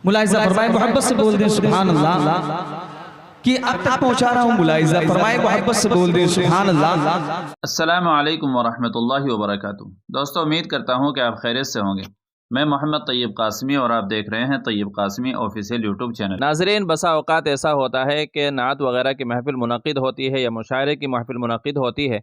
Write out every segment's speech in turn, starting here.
मुलाहिज़ा फरमाए, मोहब्बत से बोल दें सुभान अल्लाह कि अब तक पहुंचा रहा हूं। मुलाहिज़ा फरमाए, मोहब्बत से बोल दें सुभान अल्लाह। अस्सलामु अलैकुम वरहमतुल्लाहि वबरकातुहू। दोस्तों, उम्मीद करता हूं कि आप खैरियत से होंगे। मैं मोहम्मद तैयब कासमी और आप देख रहे हैं Tayyab Qasmi official YouTube channel. नाज़रीन, बसा औक़ात ऐसा होता है कि नात वगैरह की महफ़िल मुनक़िद होती है या मुशायरे की महफ़िल मुनक़िद होती है,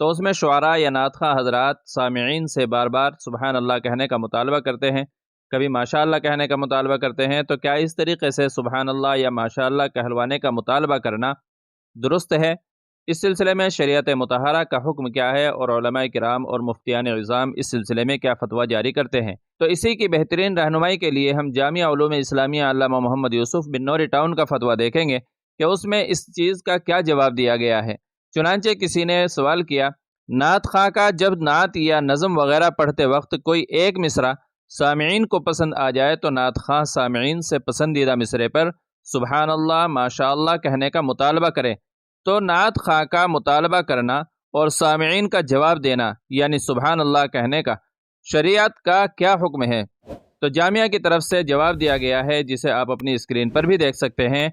तो उसमें शुआरा या नातख़ा हज़रात सामिईन से बार बार सुबहान अल्लाह कहने का मुतालबा करते हैं, कभी माशा अल्लाह कहने का मुतालबा करते हैं। तो क्या इस तरीक़े से सुबहान अल्लाह या माशा अल्लाह कहलवाने का मुतालबा करना दुरुस्त है? इस सिलसिले में शरीयत मुतहरा का हुक्म क्या है और उलमाए किराम और मुफ्तियान इज़ाम इस सिलसिले में क्या फ़तवा जारी करते हैं? तो इसी की बेहतरीन रहनुमाई के लिए हम जामिया उलूम इस्लामिया अल्लामा मोहम्मद यूसुफ़ बिन नूरी टाउन का फ़तवा देखेंगे कि उसमें इस चीज़ का क्या जवाब दिया गया है। चुनांचे किसी ने सवाल किया, नात ख़ां का जब नात या नज़म वगैरह पढ़ते वक्त कोई एक मिसरा सामिईन को पसंद आ जाए तो नात ख़ां सामिईन से पसंदीदा मिसरे पर सुबहान अल्लाह माशा अल्लाह कहने का मुतालबा करे। तो नात ख़ां का मुतालबा करना और सामिईन का जवाब देना यानी सुबहान अल्लाह कहने का शरीयत का क्या हुक्म है? तो जामिया की तरफ से जवाब दिया गया है, जिसे आप अपनी स्क्रीन पर भी देख सकते हैं।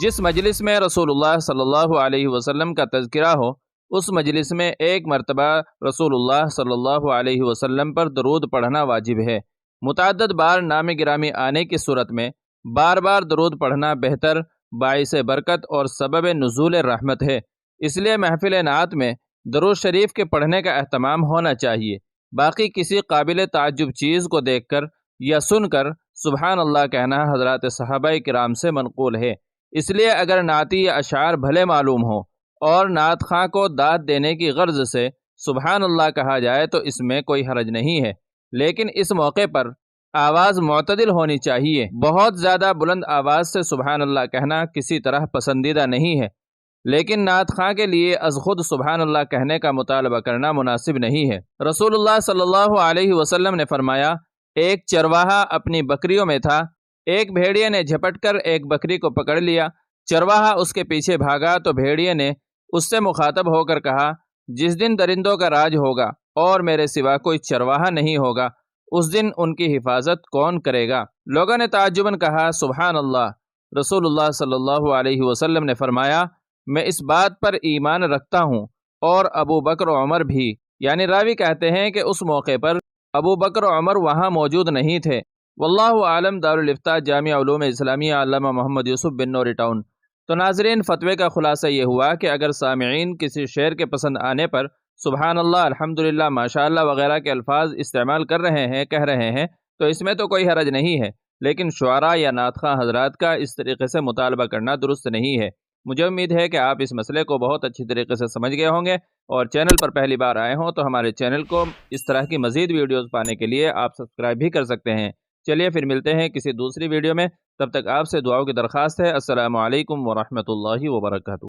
जिस मजलिस में रसूलुल्लाह सल्लल्लाहु अलैहि वसल्लम का तज़किरा हो, उस मजलिस में एक मरतबा रसूलुल्लाह सल्लल्लाहु अलैहि वसल्लम पर दरूद पढ़ना वाजिब है। मुतअद्दिद बार नाम गिरामी आने की सूरत में बार बार दरूद पढ़ना बेहतर, बाइसे बरकत और सबब नुज़ूल रहमत है। इसलिए महफिल नात में दरूद शरीफ के पढ़ने का एहतमाम होना चाहिए। बाकी किसी काबिल ताज्जुब चीज़ को देखकर या सुनकर सुबहान अल्लाह कहना हज़रात सहाबाए किराम से मनक़ूल है। इसलिए अगर नाती या अशार भले मालूम हो और नात ख़ां को दाद देने की गर्ज से सुबहान अल्लाह कहा जाए तो इसमें कोई हरज नहीं है, लेकिन इस मौके पर आवाज़ मुअतदिल होनी चाहिए। बहुत ज़्यादा बुलंद आवाज़ से सुबहान अल्लाह कहना किसी तरह पसंदीदा नहीं है, लेकिन नात ख़ां के लिए अज़ खुद सुबहान अल्लाह कहने का मुतालबा करना मुनासिब नहीं है। रसूलुल्लाह सल्लल्लाहु अलैहि वसल्लम ने फरमाया, एक चरवाहा अपनी बकरियों में था, एक भेड़िए ने झपटकर एक बकरी को पकड़ लिया। चरवाहा उसके पीछे भागा तो भेड़िए ने उससे मुखातब होकर कहा, जिस दिन दरिंदों का राज होगा और मेरे सिवा कोई चरवाहा नहीं होगा, उस दिन उनकी हिफाजत कौन करेगा? लोगों ने ताज्जुबन कहा, सुबहान अल्लाह। रसूलुल्लाह सल्लल्लाहु अलैहि वसल्लम ने फरमाया, मैं इस बात पर ईमान रखता हूँ और अबू बकर उमर भी। यानी रावी कहते हैं कि उस मौके पर अबू बकर उमर वहाँ मौजूद नहीं थे। वल्लाहु आलम। दारुल इफ्ता जामिया उलूम इस्लामिया अल्लामा मोहम्मद यूसुफ़ बिन नूरी टाउन। तो नाज़रीन, फ़तवे का खुलासा ये हुआ कि अगर सामिईन किसी शेर के पसंद आने पर सुबहान अल्लाह, अल्हम्दुलिल्लाह, माशा अल्लाह वगैरह के अल्फाज इस्तेमाल कर रहे हैं, कह रहे हैं, तो इसमें तो कोई हरज नहीं है, लेकिन शुआरा या नात ख़ां हज़रात का इस तरीके से मुतालबा करना दुरुस्त नहीं है। मुझे उम्मीद है कि आप इस मसले को बहुत अच्छी तरीके से समझ गए होंगे, और चैनल पर पहली बार आए हों तो हमारे चैनल को इस तरह की मज़ीद वीडियोज़ पाने के लिए आप सब्सक्राइब भी कर सकते हैं। चलिए फिर मिलते हैं किसी दूसरी वीडियो में, तब तक आपसे दुआओं की दरख्वास्त है। अस्सलामु अलैकुम वरहमतुल्लाहि वबरकातुहू।